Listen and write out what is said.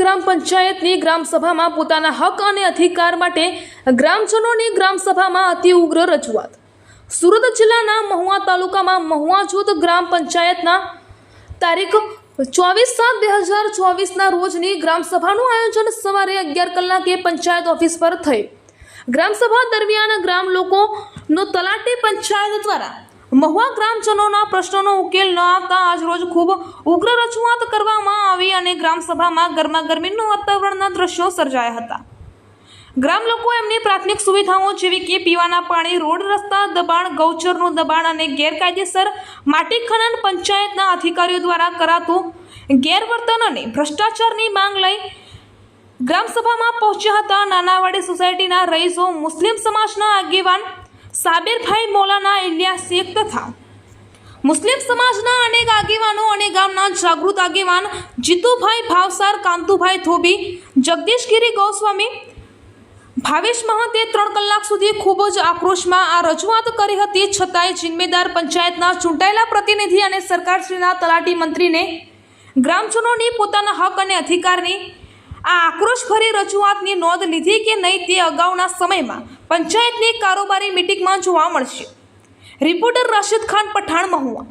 ગ્રામ પંચાયતની ગ્રામસભામાં પોતાના હક અને અધિકાર માટે ગ્રામજનોની ગ્રામસભામાં અતિ ઉગ્ર રજૂઆત। સુરત જિલ્લાના મહુવા તાલુકામાં મહુવા જૂથ ગ્રામ પંચાયતના તારીખ 24/7/2024ના રોજની ગ્રામસભાનું આયોજન સવારે 11 કલાકે પંચાયત ઓફિસ પર થયું। ગ્રામસભા દરમિયાન ગ્રામ લોકોનો તલાટી પંચાયત દ્વારા મહુવા ગ્રામજનોના પ્રશ્નોનો ઉકેલ ન આવતા આજરોજ ખૂબ ઉગ્ર રજૂઆત કરવામાં આવી અને ગ્રામસભામાં ગરમાગરમીનું વાતાવરણના દ્રશ્યો સર્જાયા હતા। ગ્રામ લોકો એમની પ્રાથમિક સુવિધાઓ જેવી કે પીવાના પાણી, રોડ રસ્તા દબાણ, ગૌચરનું દબાણ અને ગેરકાયદેસર માટી ખનન પંચાયતના અધિકારીઓ દ્વારા કરાતું ગેરવર્તન અને ભ્રષ્ટાચારની માંગ લઈ ગ્રામસભામાં પહોંચ્યા હતા। નાનાવાડી સોસાયટીના રહીશો, મુસ્લિમ સમાજના આગેવાન સાબિરભાઈ મૌલાના ઇલિયાસ શેખ તથા મુસ્લિમ સમાજના અનેક આગેવાનો અને ગામના જાગૃત આગેવાન જીતુભાઈ ભાવસાર, કાંતુભાઈ ધોબી, જગદીશગીરી ગોસ્વામી, ભાવેશ મહંતે 3 કલાક સુધી ખૂબ જ આક્રોશમાં આ રજૂઆત કરી હતી। છતાંય જિમ્મેદાર પંચાયતના ચૂંટાયેલા પ્રતિનિધિ અને સરકારશ્રીના તલાટી મંત્રીને ગ્રામજનોની પોતાના હક અને અધિકારની આ આક્રોશભરી રજૂઆતની નોંધ લીધી કે નહીં તે અગાઉના સમયમાં પંચાયતની કારોબારી મિટિંગમાં જોવા મળશે। રિપોર્ટર રાશિદ ખાન, પઠાણ, મહુવા।